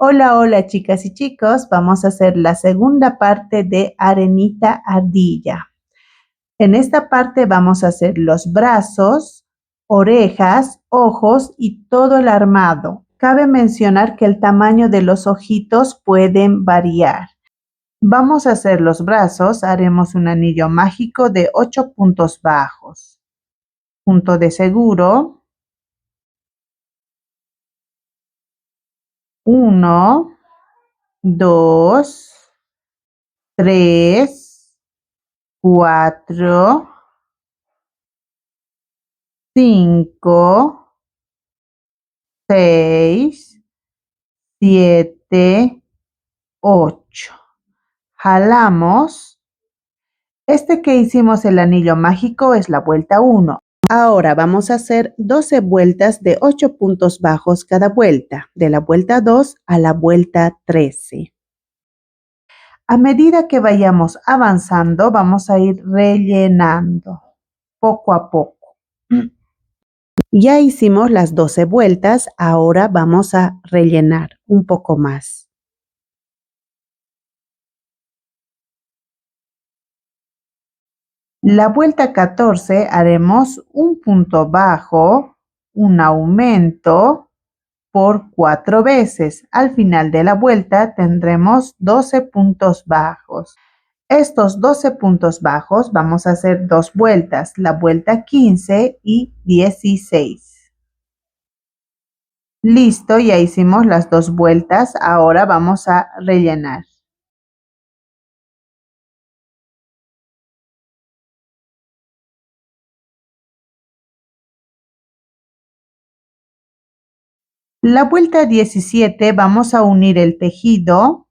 Hola, hola chicas y chicos, vamos a hacer la segunda parte de Arenita Ardilla. En esta parte vamos a hacer los brazos, orejas, ojos y todo el armado. Cabe mencionar que el tamaño de los ojitos pueden variar. Vamos a hacer los brazos, haremos un anillo mágico de 8 puntos bajos. Punto de seguro, 1, 2, 3, 4, 5, 6, 7, 8. Jalamos. Este que hicimos el anillo mágico es la vuelta 1. Ahora vamos a hacer 12 vueltas de 8 puntos bajos cada vuelta, de la vuelta 2 a la vuelta 13. A medida que vayamos avanzando, vamos a ir rellenando poco a poco. Ya hicimos las 12 vueltas, ahora vamos a rellenar un poco más. La vuelta 14 haremos un punto bajo, un aumento por 4 veces. Al final de la vuelta tendremos 12 puntos bajos. Estos 12 puntos bajos vamos a hacer 2 vueltas, la vuelta 15 y 16. Listo, ya hicimos las 2 vueltas, ahora vamos a rellenar. La vuelta 17 vamos a unir el tejido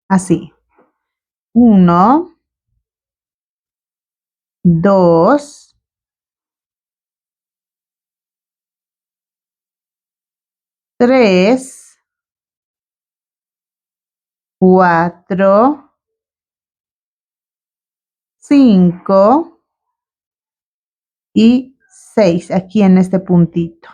así. 1, 2, 3, 4, 5 y 6 aquí en este puntito.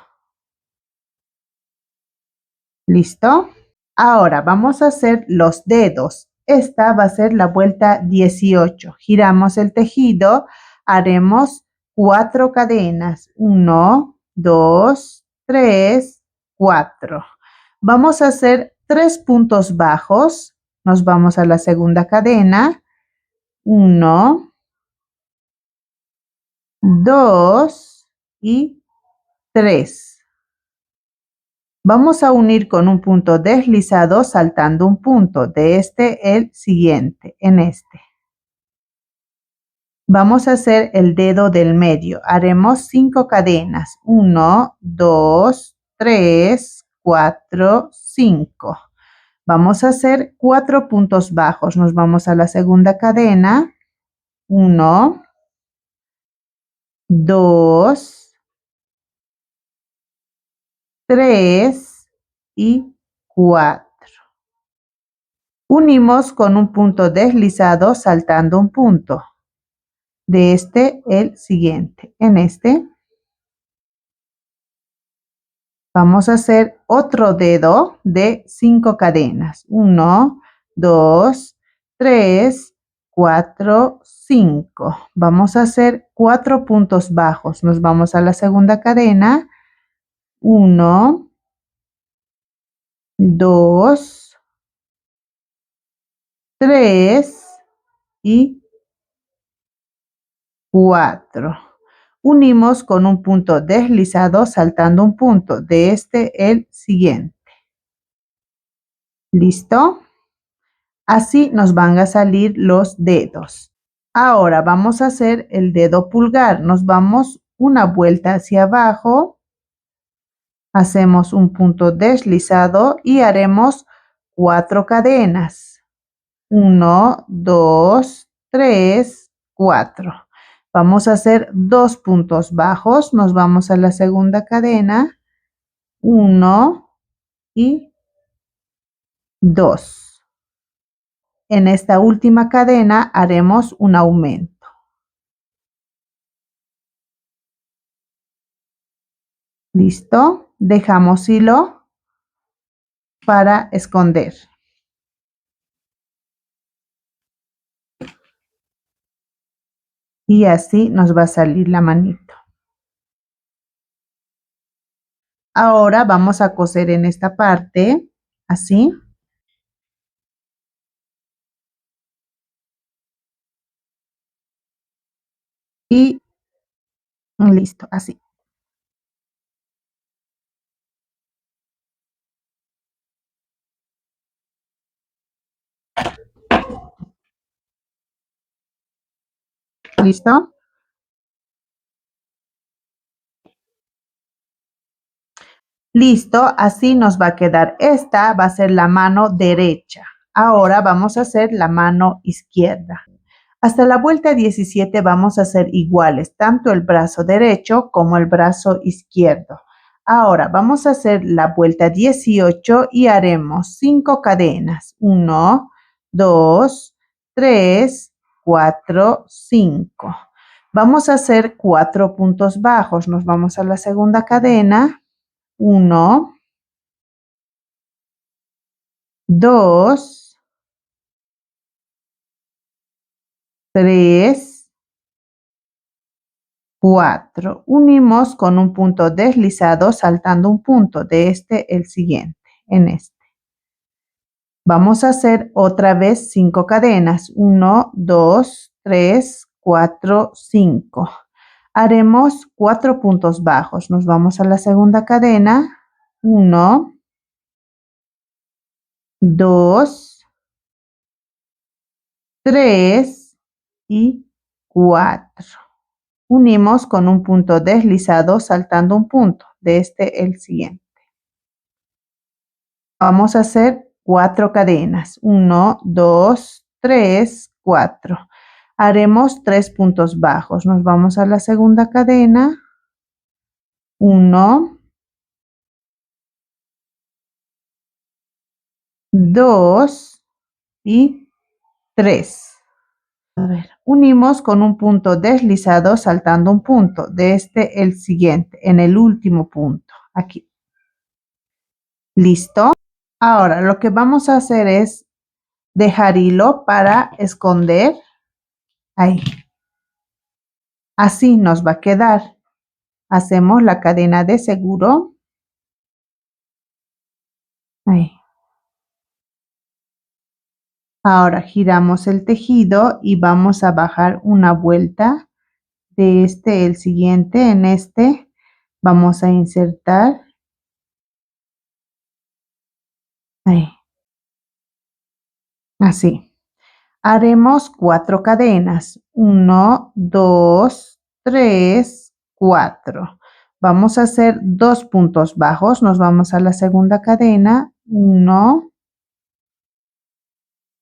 ¿Listo? Ahora vamos a hacer los dedos. Esta va a ser la vuelta 18. Giramos el tejido, haremos 4 cadenas. 1, 2, 3, 4. Vamos a hacer 3 puntos bajos. Nos vamos a la segunda cadena. 1, 2 y 3. Vamos a unir con un punto deslizado saltando un punto de este el siguiente, en este. Vamos a hacer el dedo del medio. Haremos 5 cadenas. 1, 2, 3, 4, 5. Vamos a hacer 4 puntos bajos. Nos vamos a la segunda cadena. 1, 2, 3 y 4. Unimos con un punto deslizado saltando un punto. De este el siguiente. En este vamos a hacer otro dedo de 5 cadenas. 1, 2, 3, 4, 5. Vamos a hacer 4 puntos bajos. Nos vamos a la segunda cadena. 1, 2, 3 y 4. Unimos con un punto deslizado saltando un punto. De este el siguiente. ¿Listo? Así nos van a salir los dedos. Ahora vamos a hacer el dedo pulgar. Nos vamos una vuelta hacia abajo. Hacemos un punto deslizado y haremos 4 cadenas. 1, 2, 3, 4. Vamos a hacer 2 puntos bajos. Nos vamos a la segunda cadena. 1 y 2. En esta última cadena haremos un aumento. ¿Listo? Dejamos hilo para esconder. Y así nos va a salir la manito. Ahora vamos a coser en esta parte, así. Y listo, así. ¿Listo? Listo, así nos va a quedar. Esta va a ser la mano derecha. Ahora vamos a hacer la mano izquierda. Hasta la vuelta 17 vamos a hacer iguales, tanto el brazo derecho como el brazo izquierdo. Ahora vamos a hacer la vuelta 18 y haremos 5 cadenas. 1, 2, 3, 4, 5. Vamos a hacer 4 puntos bajos. Nos vamos a la segunda cadena. 1, 2, 3, 4. Unimos con un punto deslizado saltando un punto de este el siguiente, en este. Vamos a hacer otra vez 5 cadenas. 1, 2, 3, 4, 5. Haremos 4 puntos bajos. Nos vamos a la segunda cadena. 1, 2, 3 y 4. Unimos con un punto deslizado saltando un punto de este el siguiente. Vamos a hacer 4 cadenas. 1, 2, 3, 4. Haremos 3 puntos bajos. Nos vamos a la segunda cadena. 1, 2 y 3. A ver, unimos con un punto deslizado saltando un punto de este el siguiente, en el último punto, aquí. ¿Listo? Ahora lo que vamos a hacer es dejar hilo para esconder ahí. Así nos va a quedar. Hacemos la cadena de seguro. Ahí. Ahora giramos el tejido y vamos a bajar una vuelta de este el siguiente. En este vamos a insertar ahí. Así. Haremos 4 cadenas. 1, 2, 3, 4. Vamos a hacer 2 puntos bajos. Nos vamos a la segunda cadena. 1,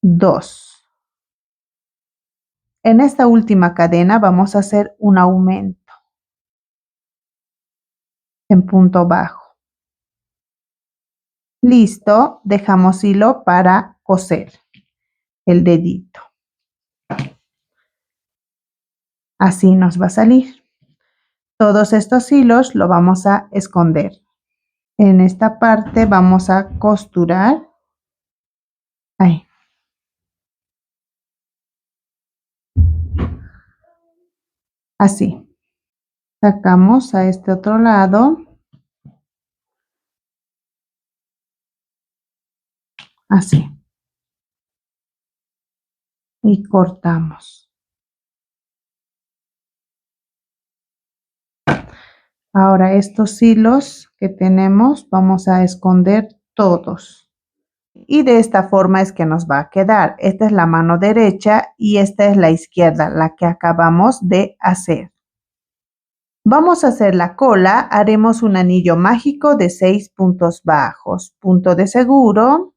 2. En esta última cadena vamos a hacer un aumento en punto bajo. Listo, dejamos hilo para coser el dedito. Así nos va a salir. Todos estos hilos lo vamos a esconder. En esta parte vamos a costurar. Ahí. Así. Sacamos a este otro lado. Así. Y cortamos. Ahora estos hilos que tenemos vamos a esconder todos. Y de esta forma es que nos va a quedar. Esta es la mano derecha y esta es la izquierda, la que acabamos de hacer. Vamos a hacer la cola. Haremos un anillo mágico de 6 puntos bajos. Punto de seguro.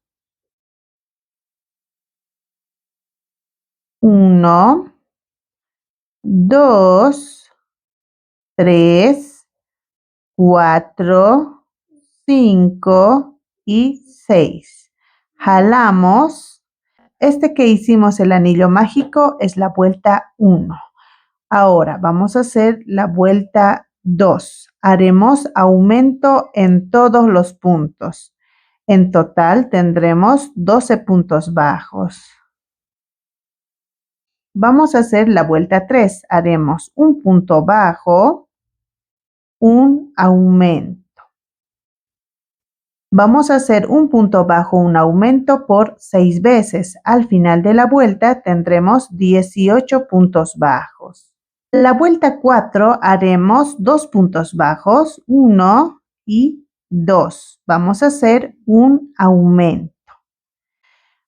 1, 2, 3, 4, 5 y 6. Jalamos. Este que hicimos el anillo mágico es la vuelta 1. Ahora vamos a hacer la vuelta 2. Haremos aumento en todos los puntos. En total tendremos 12 puntos bajos. Vamos a hacer la vuelta 3. Haremos un punto bajo, un aumento. Vamos a hacer un punto bajo, un aumento por 6 veces. Al final de la vuelta tendremos 18 puntos bajos. La vuelta 4 haremos 2 puntos bajos, 1 y 2. Vamos a hacer un aumento.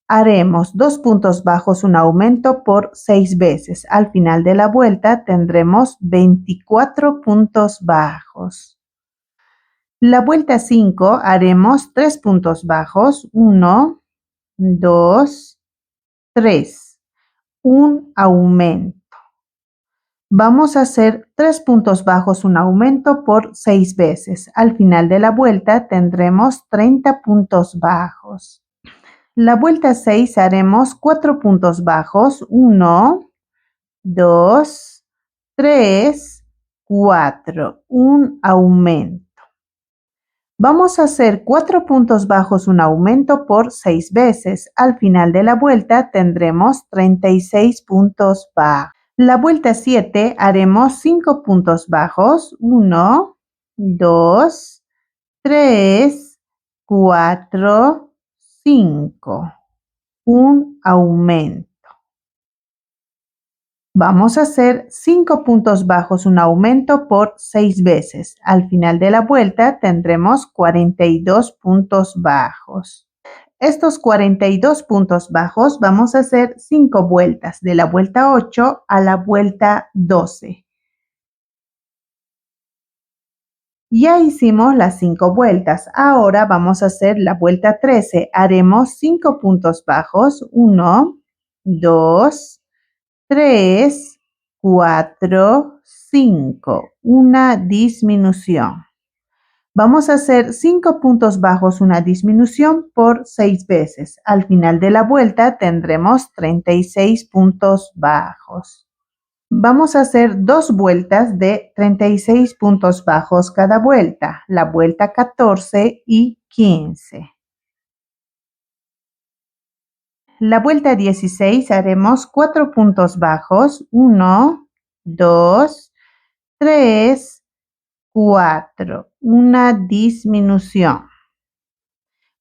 Haremos 2 puntos bajos, un aumento por 6 veces. Al final de la vuelta tendremos 24 puntos bajos. La vuelta 5 haremos 3 puntos bajos, 1, 2, 3, un aumento. Vamos a hacer 3 puntos bajos, un aumento por 6 veces. Al final de la vuelta tendremos 30 puntos bajos. La vuelta 6 haremos 4 puntos bajos, 1, 2, 3, 4, un aumento. Vamos a hacer 4 puntos bajos, un aumento por 6 veces. Al final de la vuelta tendremos 36 puntos bajos. La vuelta 7 haremos 5 puntos bajos. 1, 2, 3, 4, 5. Un aumento. Vamos a hacer 5 puntos bajos, un aumento por 6 veces. Al final de la vuelta tendremos 42 puntos bajos. Estos 42 puntos bajos vamos a hacer 5 vueltas, de la vuelta 8 a la vuelta 12. Ya hicimos las 5 vueltas. Ahora vamos a hacer la vuelta 13. Haremos 5 puntos bajos. 1, 2, 3, 4, 5. Una disminución. Vamos a hacer 5 puntos bajos, una disminución por 6 veces. Al final de la vuelta tendremos 36 puntos bajos. Vamos a hacer 2 vueltas de 36 puntos bajos cada vuelta. La vuelta 14 y 15. La vuelta 16 haremos 4 puntos bajos, 1, 2, 3, 4, una disminución.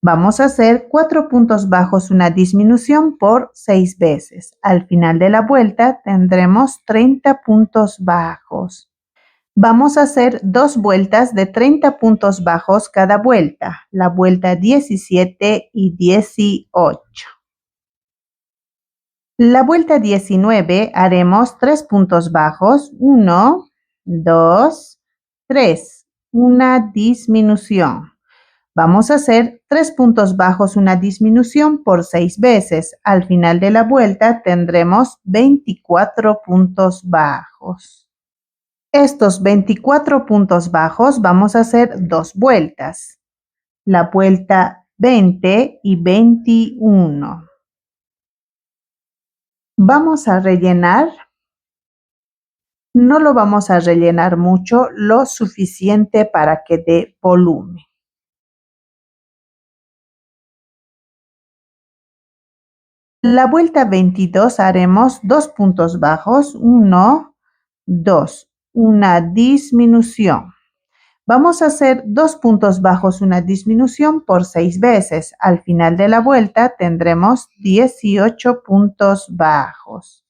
Vamos a hacer 4 puntos bajos, una disminución por 6 veces. Al final de la vuelta tendremos 30 puntos bajos. Vamos a hacer 2 vueltas de 30 puntos bajos cada vuelta, la vuelta 17 y 18. La vuelta 19 haremos 3 puntos bajos, 1, 2, 3, una disminución. Vamos a hacer 3 puntos bajos, una disminución por 6 veces. Al final de la vuelta tendremos 24 puntos bajos. Estos 24 puntos bajos vamos a hacer 2 vueltas. La vuelta 20 y 21. Vamos a rellenar. No lo vamos a rellenar mucho, lo suficiente para que dé volumen. La vuelta 22 haremos 2 puntos bajos, 1, 2, una disminución. Vamos a hacer 2 puntos bajos, una disminución por 6 veces. Al final de la vuelta tendremos 18 puntos bajos.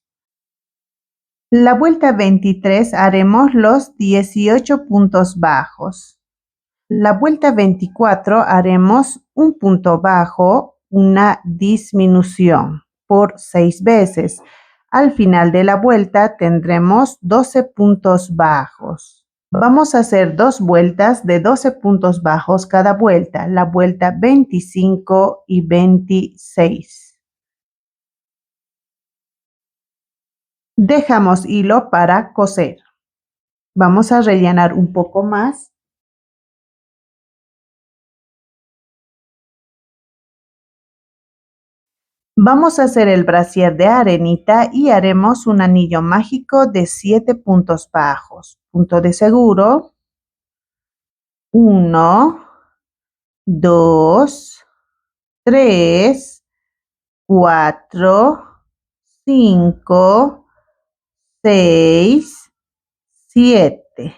La vuelta 23 haremos los 18 puntos bajos. La vuelta 24 haremos un punto bajo, una disminución por 6 veces. Al final de la vuelta tendremos 12 puntos bajos. Vamos a hacer 2 vueltas de 12 puntos bajos cada vuelta, la vuelta 25 y 26. Dejamos hilo para coser. Vamos a rellenar un poco más. Vamos a hacer el brasier de arenita y haremos un anillo mágico de 7 puntos bajos. Punto de seguro. 1, 2, 3, 4, 5, 6, 7.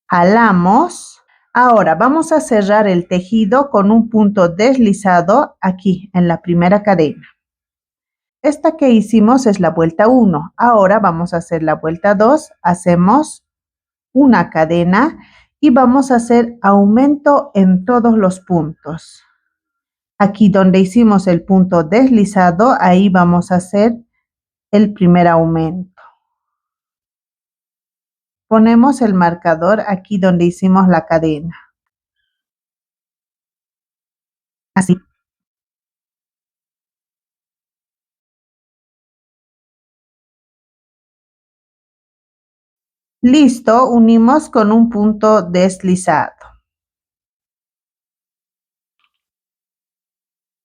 Jalamos. Ahora vamos a cerrar el tejido con un punto deslizado aquí en la primera cadena. Esta que hicimos es la vuelta 1. Ahora vamos a hacer la vuelta 2. Hacemos una cadena y vamos a hacer aumento en todos los puntos. Aquí donde hicimos el punto deslizado, ahí vamos a hacer el primer aumento. Ponemos el marcador aquí donde hicimos la cadena. Así. Listo, unimos con un punto deslizado.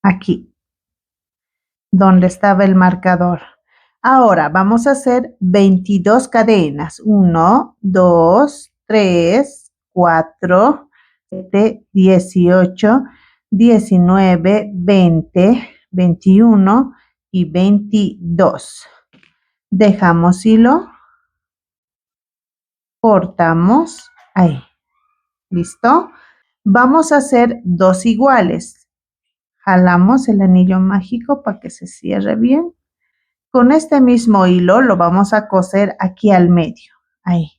Aquí, donde estaba el marcador. Ahora vamos a hacer 22 cadenas. 1, 2, 3, 4, 7, 18, 19, 20, 21 y 22. Dejamos hilo, cortamos, ahí, ¿listo? Vamos a hacer dos iguales. Jalamos el anillo mágico para que se cierre bien. Con este mismo hilo lo vamos a coser aquí al medio, ahí.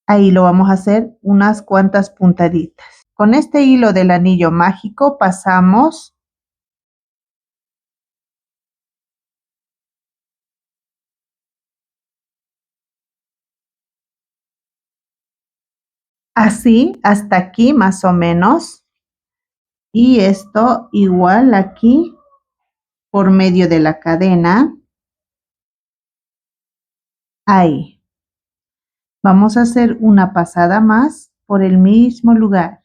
Ahí lo vamos a hacer unas cuantas puntaditas. Con este hilo del anillo mágico pasamos así hasta aquí más o menos. Y esto igual aquí por medio de la cadena. Ahí. Vamos a hacer una pasada más por el mismo lugar.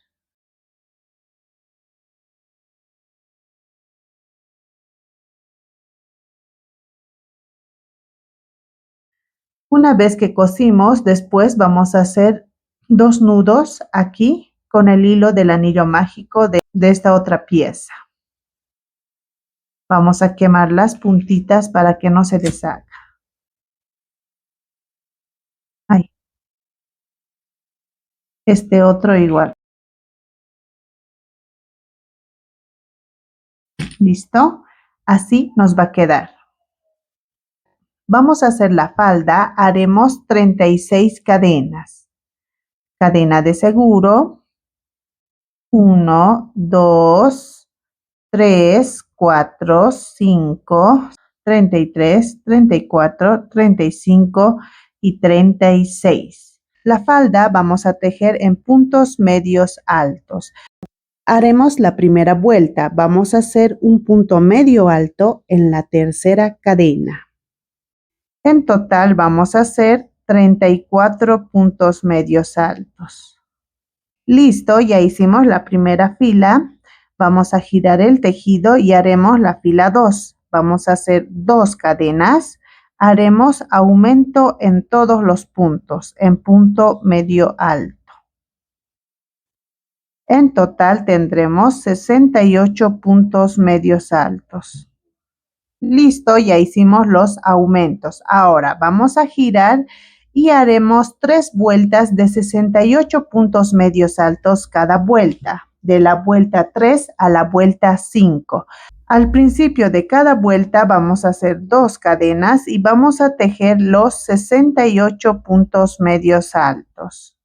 Una vez que cosimos, después vamos a hacer dos nudos aquí con el hilo del anillo mágico de esta otra pieza. Vamos a quemar las puntitas para que no se deshaga. Ahí. Este otro igual. ¿Listo? Así nos va a quedar. Vamos a hacer la falda. Haremos 36 cadenas. Cadena de seguro. 1, 2, 3, 4, 5, 33, 34, 35 y 36. La falda vamos a tejer en puntos medios altos. Haremos la primera vuelta. Vamos a hacer un punto medio alto en la tercera cadena. En total vamos a hacer 34 puntos medios altos. Listo, ya hicimos la primera fila. Vamos a girar el tejido y haremos la fila 2. Vamos a hacer 2 cadenas. Haremos aumento en todos los puntos, en punto medio alto. En total tendremos 68 puntos medios altos. Listo, ya hicimos los aumentos. Ahora vamos a girar y haremos 3 vueltas de 68 puntos medios altos cada vuelta, de la vuelta 3 a la vuelta 5. Al principio de cada vuelta vamos a hacer 2 cadenas y vamos a tejer los 68 puntos medios altos.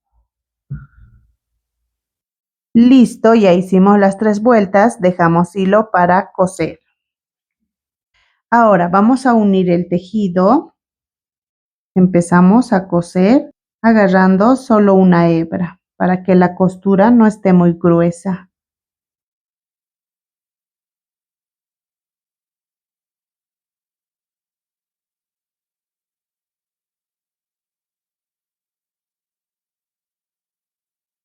Listo, ya hicimos las 3 vueltas, dejamos hilo para coser. Ahora vamos a unir el tejido. Empezamos a coser agarrando solo una hebra para que la costura no esté muy gruesa.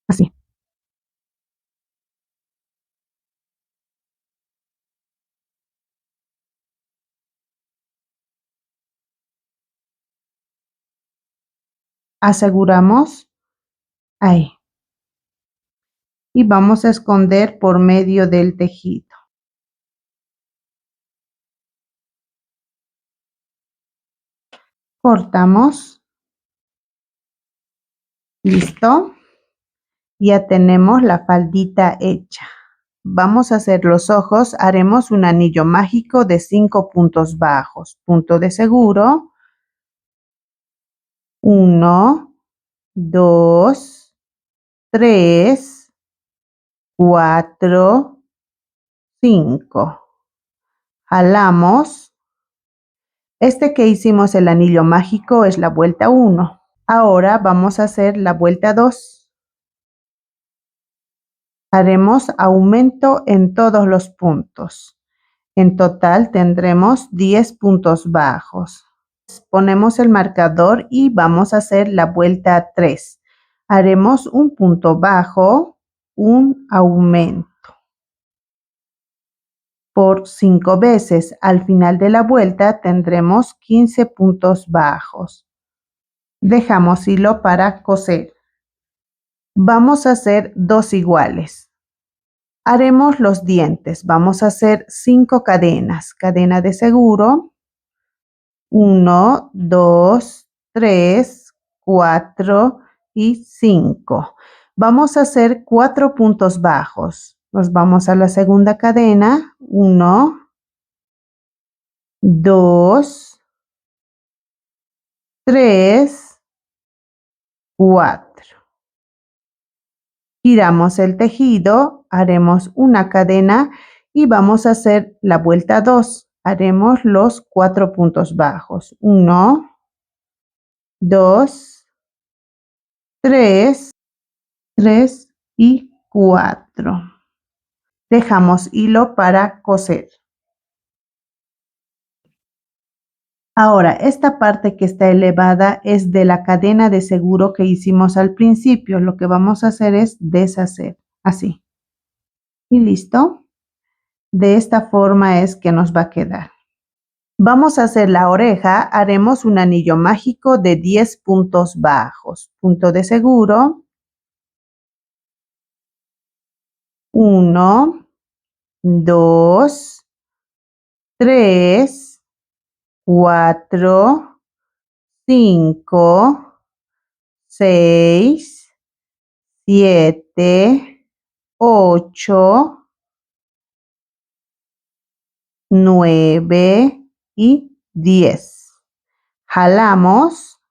Así. Aseguramos ahí. y vamos a esconder por medio del tejido. Cortamos. ¿Listo? Ya tenemos la faldita hecha. Vamos a hacer los ojos, haremos un anillo mágico de 5 puntos bajos. Punto de seguro. 1, 2, 3, 4, 5. Jalamos. Este que hicimos el anillo mágico es la vuelta 1. Ahora vamos a hacer la vuelta 2. Haremos aumento en todos los puntos. En total tendremos 10 puntos bajos. Ponemos el marcador y vamos a hacer la vuelta 3. Haremos un punto bajo, un aumento por 5 veces. Al final de la vuelta tendremos 15 puntos bajos. Dejamos hilo para coser. Vamos a hacer 2 iguales. Haremos los dientes. Vamos a hacer 5 cadenas. Cadena de seguro. 1, 2, 3, 4 y 5. Vamos a hacer 4 puntos bajos. Nos vamos a la segunda cadena. 1, 2, 3, 4. Giramos el tejido, haremos una cadena y vamos a hacer la vuelta 2. Haremos los 4 puntos bajos. 1, 2, 3 y 4. Dejamos hilo para coser. Ahora, esta parte que está elevada es de la cadena de seguro que hicimos al principio. Lo que vamos a hacer es deshacer, así. Y listo. De esta forma es que nos va a quedar. Vamos a hacer la oreja. Haremos un anillo mágico de 10 puntos bajos. Punto de seguro. 1, 2, 3, 4, 5, 6, 7, 8, 9 y 10. Jalamos.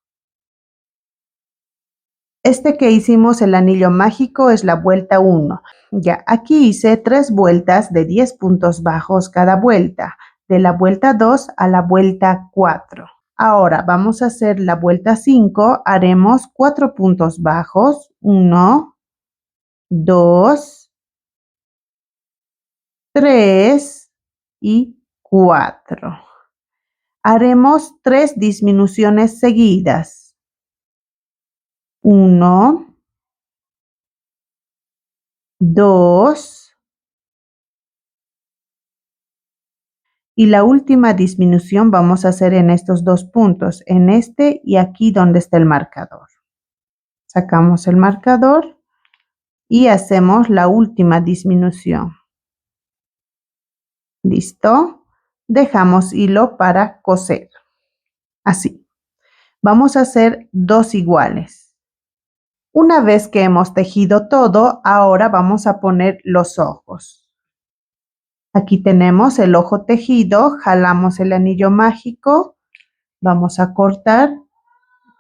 Este que hicimos el anillo mágico es la vuelta 1. Ya, aquí hice 3 vueltas de 10 puntos bajos cada vuelta, de la vuelta 2 a la vuelta 4. Ahora vamos a hacer la vuelta 5, haremos 4 puntos bajos, 1, 2, 3 y 4. Haremos 3 disminuciones seguidas. 1, 2 y la última disminución vamos a hacer en estos 2 puntos, en este y aquí donde está el marcador. Sacamos el marcador y hacemos la última disminución. ¿Listo? Dejamos hilo para coser. Así. Vamos a hacer 2 iguales. Una vez que hemos tejido todo, ahora vamos a poner los ojos. Aquí tenemos el ojo tejido, jalamos el anillo mágico, vamos a cortar,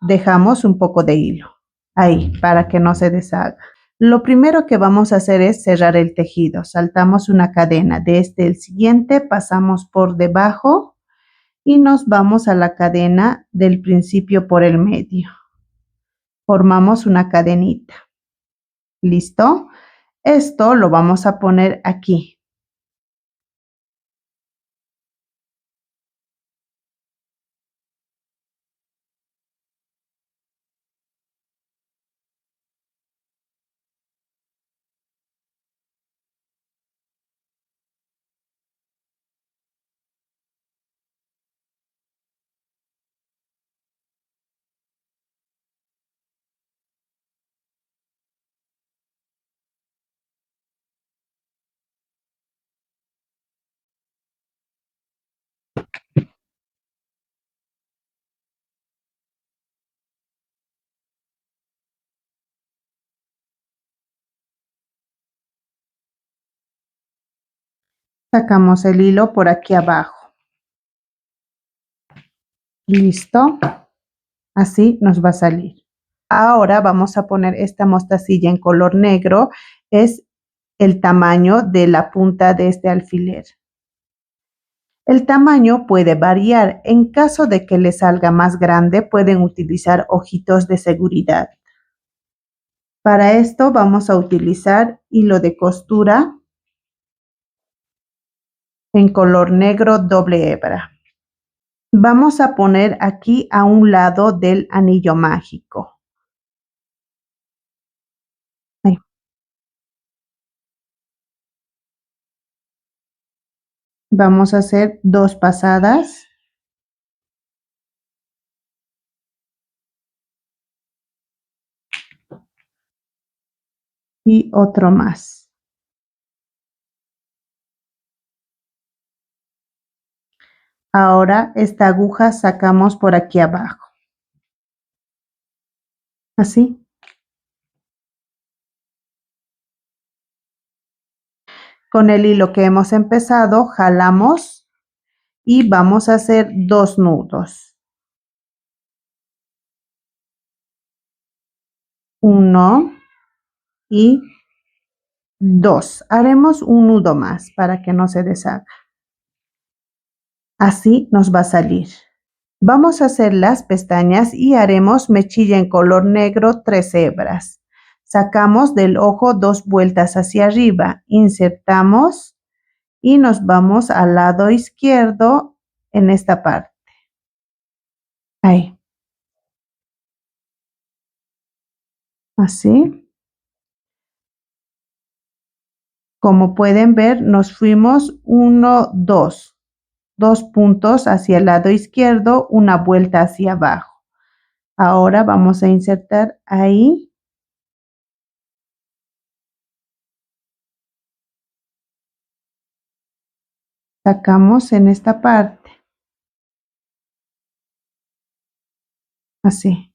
dejamos un poco de hilo. Ahí, para que no se deshaga. Lo primero que vamos a hacer es cerrar el tejido. Saltamos una cadena. Desde el siguiente pasamos por debajo y nos vamos a la cadena del principio por el medio. Formamos una cadenita. ¿Listo? Esto lo vamos a poner aquí. Sacamos el hilo por aquí abajo. Listo. Así nos va a salir. Ahora vamos a poner esta mostacilla en color negro. Es el tamaño de la punta de este alfiler. El tamaño puede variar. En caso de que le salga más grande, pueden utilizar ojitos de seguridad. Para esto vamos a utilizar hilo de costura en color negro doble hebra. Vamos a poner aquí a un lado del anillo mágico. Ahí. Vamos a hacer 2 pasadas. Y otro más. Ahora esta aguja sacamos por aquí abajo. Así. Con el hilo que hemos empezado, jalamos y vamos a hacer 2 nudos. 1 y 2. Haremos un nudo más para que no se deshaga. Así nos va a salir. Vamos a hacer las pestañas y haremos mechilla en color negro 3 hebras. Sacamos del ojo 2 vueltas hacia arriba, insertamos y nos vamos al lado izquierdo en esta parte. Ahí. Así. Como pueden ver, nos fuimos 1, 2. 2 puntos hacia el lado izquierdo, una vuelta hacia abajo. Ahora vamos a insertar ahí. Sacamos en esta parte. Así.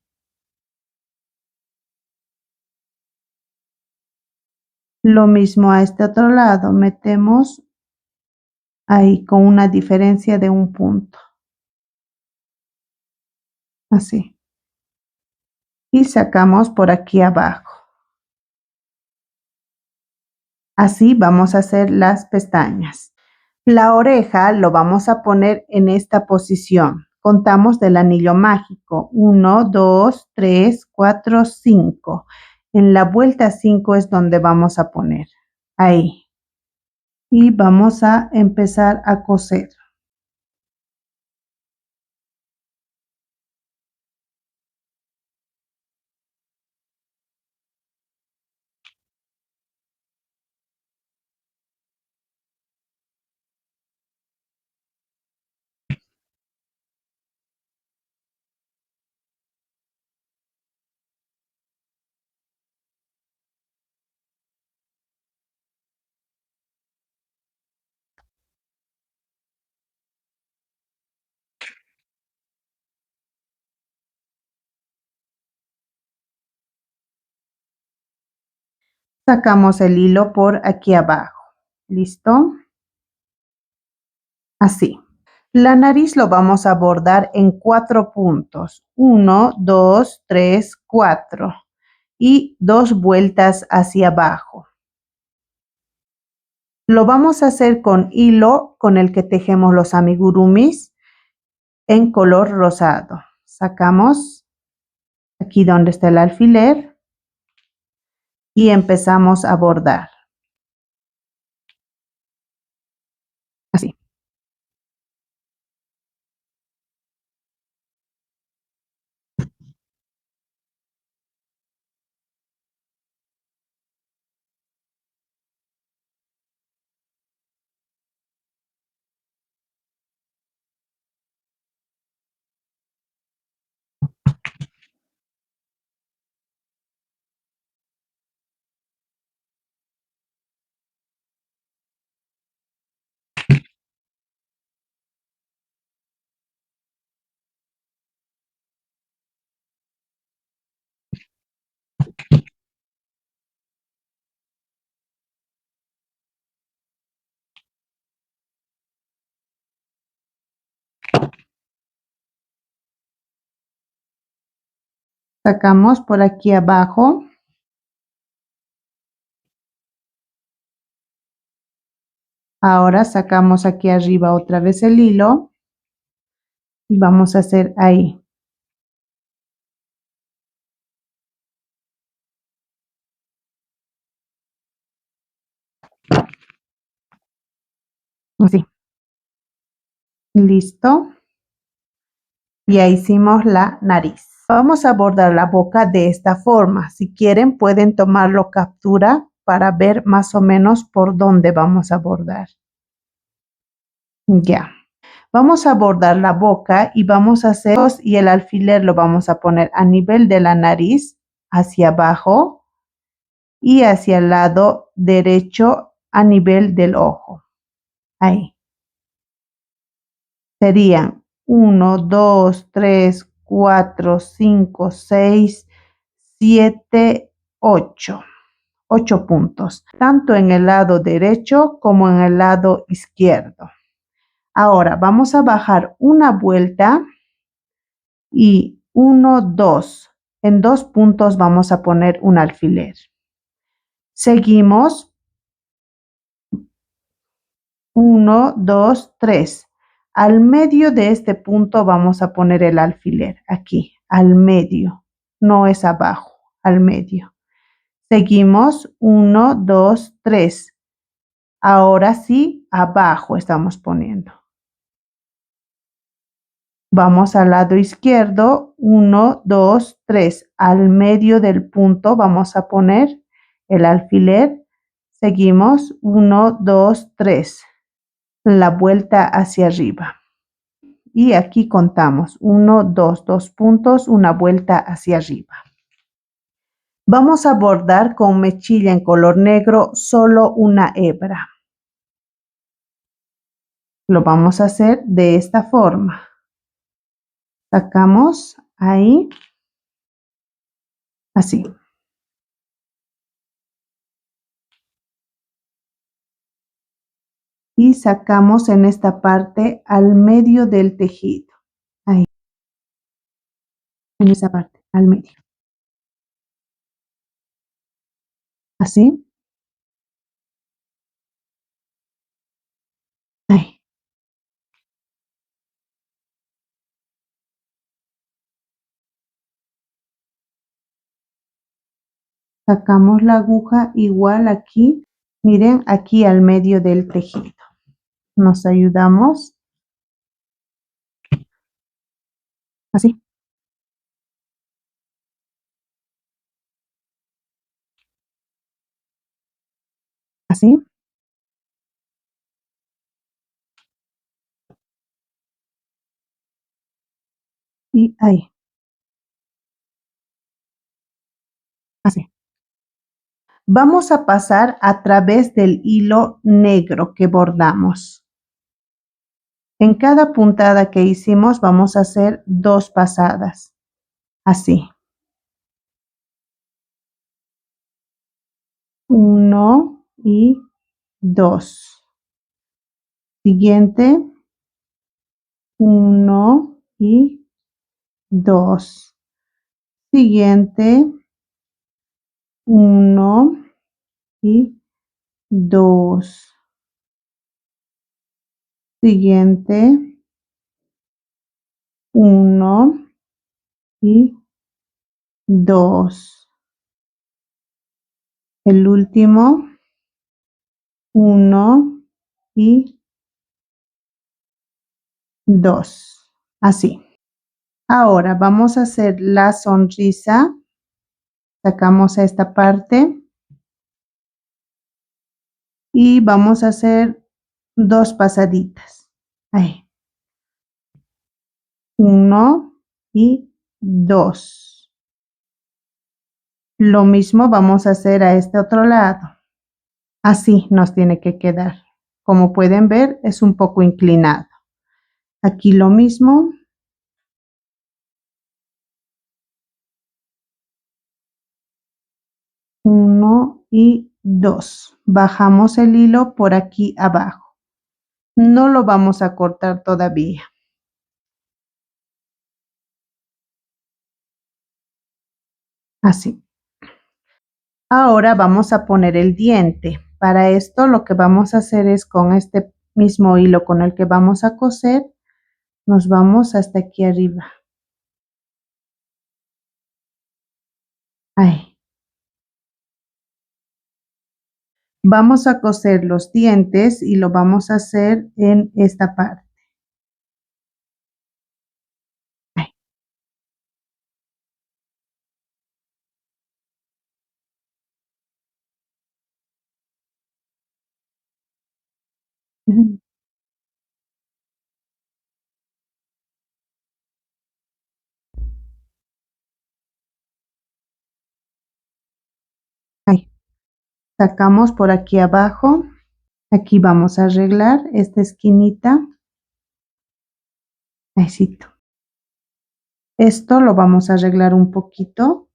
Lo mismo a este otro lado, metemos ahí con una diferencia de un punto. Así. Y sacamos por aquí abajo. Así vamos a hacer las pestañas. La oreja lo vamos a poner en esta posición. Contamos del anillo mágico. 1, 2, 3, 4, 5. En la vuelta 5 es donde vamos a poner. Ahí. Y vamos a empezar a coser. Sacamos el hilo por aquí abajo. ¿Listo? Así. La nariz lo vamos a bordar en 4 puntos. 1, 2, 3, 4. Y 2 vueltas hacia abajo. Lo vamos a hacer con hilo con el que tejemos los amigurumis en color rosado. Sacamos aquí donde está el alfiler y empezamos a bordar. Así. Sacamos por aquí abajo. Ahora sacamos aquí arriba otra vez el hilo y vamos a hacer ahí. Así. Listo. Ya hicimos la nariz. Vamos a bordar la boca de esta forma. Si quieren, pueden tomarlo captura para ver más o menos por dónde vamos a bordar. Ya. Vamos a bordar la boca y vamos a hacer, y el alfiler lo vamos a poner a nivel de la nariz, hacia abajo y hacia el lado derecho a nivel del ojo. Ahí. Serían 1, 2, 3, 4, 5, 6, 7, 8. 8 puntos, tanto en el lado derecho como en el lado izquierdo. Ahora vamos a bajar una vuelta y 1, 2. En 2 puntos vamos a poner un alfiler. Seguimos 1, 2, 3. Al medio de este punto vamos a poner el alfiler, aquí, al medio, no es abajo, al medio. Seguimos 1, 2, 3. Ahora sí, abajo estamos poniendo. Vamos al lado izquierdo, 1, 2, 3. Al medio del punto vamos a poner el alfiler. Seguimos 1, 2, 3. La vuelta hacia arriba. Y aquí contamos 1, 2, 2 puntos, una vuelta hacia arriba. Vamos a bordar con mechilla en color negro solo una hebra. Lo vamos a hacer de esta forma. Sacamos ahí, así. Y sacamos en esta parte al medio del tejido. Ahí, en esa parte, al medio. Así. Ahí. Sacamos la aguja igual aquí. Miren, aquí al medio del tejido. Nos ayudamos. Así. Así. Y ahí. Así. Vamos a pasar a través del hilo negro que bordamos. En cada puntada que hicimos vamos a hacer 2 pasadas. Así. 1 y 2. Siguiente. 1 y 2. Siguiente. 1 y 2. Siguiente. 1 y 2. El último. 1 y 2. Así. Ahora vamos a hacer la sonrisa. Sacamos esta parte. Y vamos a hacer 2 pasaditas. Ahí. 1 y 2. Lo mismo vamos a hacer a este otro lado. Así nos tiene que quedar. Como pueden ver, es un poco inclinado. Aquí lo mismo. 1 y 2. Bajamos el hilo por aquí abajo. No lo vamos a cortar todavía. así. Ahora vamos a poner el diente. Para esto lo que vamos a hacer es con este mismo hilo con el que vamos a coser, nos vamos hasta aquí arriba. Ahí. Vamos a coser los dientes y lo vamos a hacer en esta parte. Ahí. Ujú. Ahí. Sacamos por aquí abajo. Aquí vamos a arreglar esta esquinita. Ahí. Esto lo vamos a arreglar un poquito.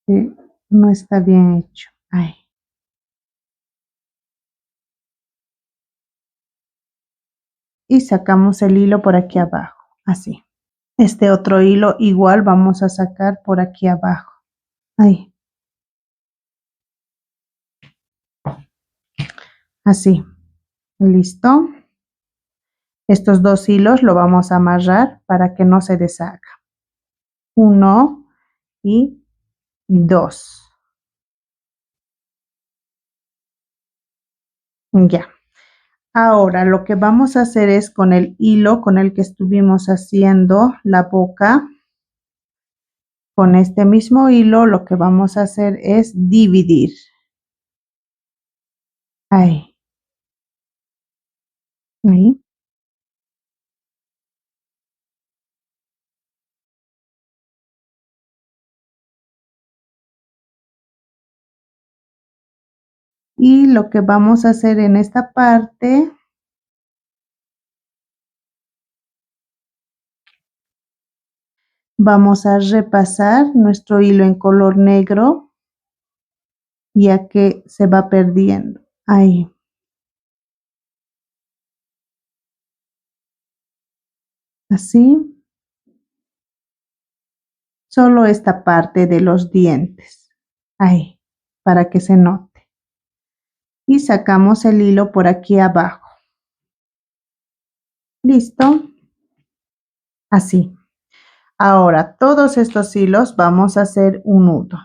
Que no está bien hecho. Ahí. Y sacamos el hilo por aquí abajo. Así. Este otro hilo igual vamos a sacar por aquí abajo. Ahí. Así. Listo. Estos dos hilos lo vamos a amarrar para que no se deshaga. 1 y 2. Ya. Ahora lo que vamos a hacer es con el hilo con el que estuvimos haciendo la boca, con este mismo hilo lo que vamos a hacer es dividir. Ahí. Ahí. Y lo que vamos a hacer en esta parte, vamos a repasar nuestro hilo en color negro, ya que se va perdiendo. Ahí. Así. Solo esta parte de los dientes. Ahí. Para que se note. Y sacamos el hilo por aquí abajo. Listo. Así. Ahora todos estos hilos vamos a hacer un nudo.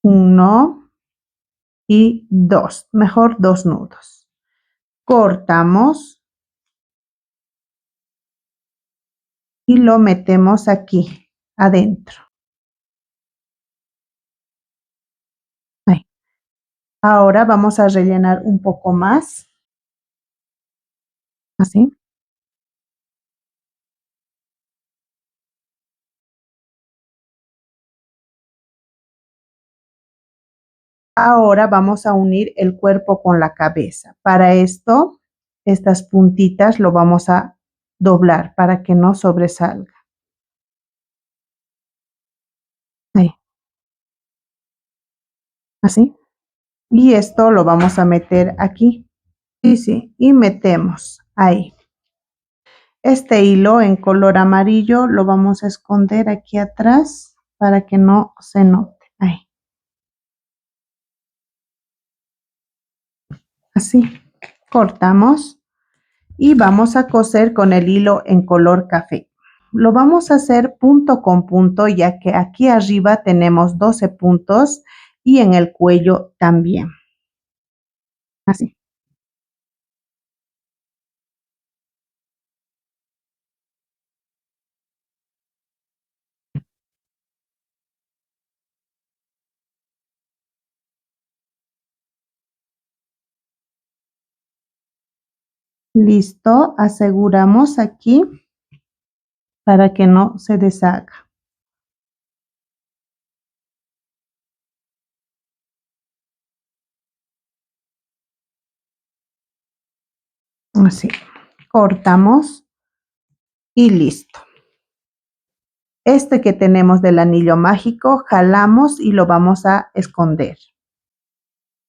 1 y 2, mejor 2 nudos. Cortamos y lo metemos aquí adentro. Ahí. Ahora vamos a rellenar un poco más. Así. Ahora vamos a unir el cuerpo con la cabeza. Para esto, estas puntitas lo vamos a doblar para que no sobresalga. Ahí. Así. Y esto lo vamos a meter aquí. Sí, y metemos ahí. Este hilo en color amarillo lo vamos a esconder aquí atrás para que no se note. Ahí. Así. Cortamos y vamos a coser con el hilo en color café. Lo vamos a hacer punto con punto, ya que aquí arriba tenemos 12 puntos y en el cuello también. Así. Listo, aseguramos aquí para que no se deshaga. Así. Cortamos y listo. Este que tenemos del anillo mágico, jalamos y lo vamos a esconder.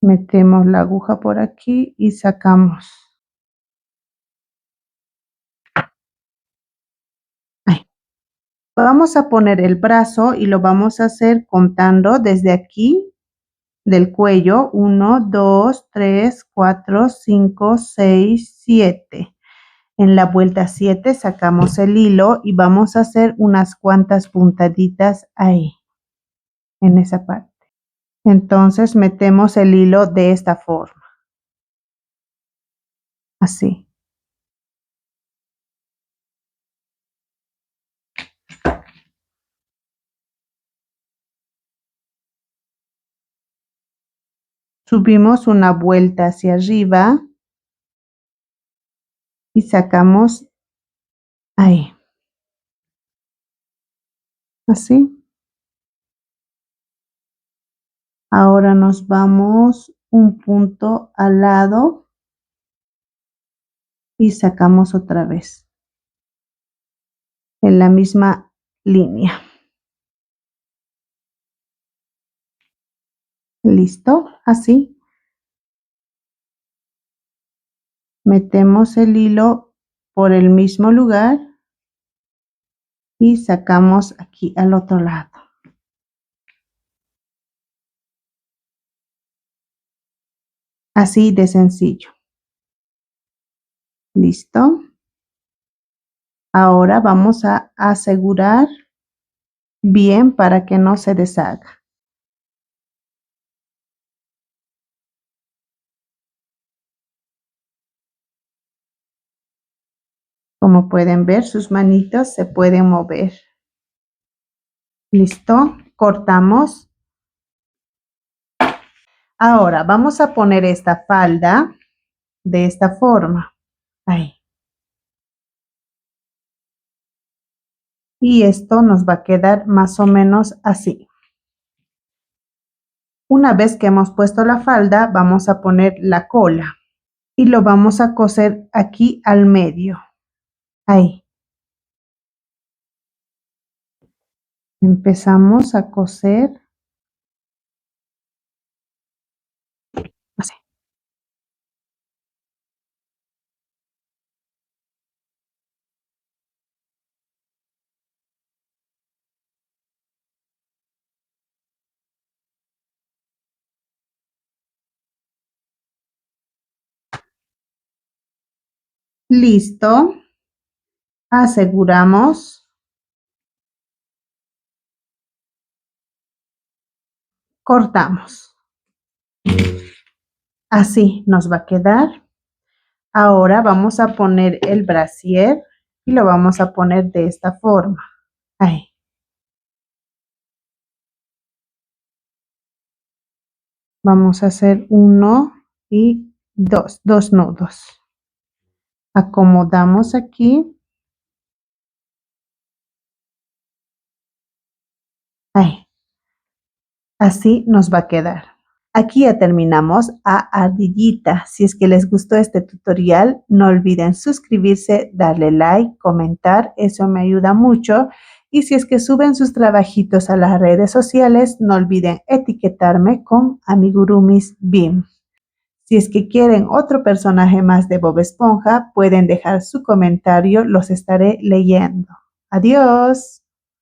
Metemos la aguja por aquí y sacamos. Vamos a poner el brazo y lo vamos a hacer contando desde aquí del cuello. 1, 2, 3, 4, 5, 6, 7. En la vuelta 7 sacamos el hilo y vamos a hacer unas cuantas puntaditas ahí, en esa parte. Entonces metemos el hilo de esta forma, así. Subimos una vuelta hacia arriba y sacamos ahí, así. Ahora nos vamos un punto al lado y sacamos otra vez en la misma línea. ¿Listo? Así. Metemos el hilo por el mismo lugar y sacamos aquí al otro lado. Así de sencillo. ¿Listo? Ahora vamos a asegurar bien para que no se deshaga. Como pueden ver, sus manitos se pueden mover. ¿Listo? Cortamos. Ahora vamos a poner esta falda de esta forma. Ahí. Y esto nos va a quedar más o menos así. Una vez que hemos puesto la falda, vamos a poner la cola y lo vamos a coser aquí al medio. Ahí. Empezamos a coser así. Listo. Aseguramos. Cortamos. Así nos va a quedar. Ahora vamos a poner el brasier y lo vamos a poner de esta forma. Ahí. Vamos a hacer 1 y 2 nudos. Acomodamos aquí. Ahí. Así nos va a quedar. Aquí ya terminamos a ardillita. Si es que les gustó este tutorial, no olviden suscribirse, darle like, comentar, eso me ayuda mucho. Y si es que suben sus trabajitos a las redes sociales, no olviden etiquetarme con Amigurumis BIM. Si es que quieren otro personaje más de Bob Esponja, pueden dejar su comentario, los estaré leyendo. Adiós.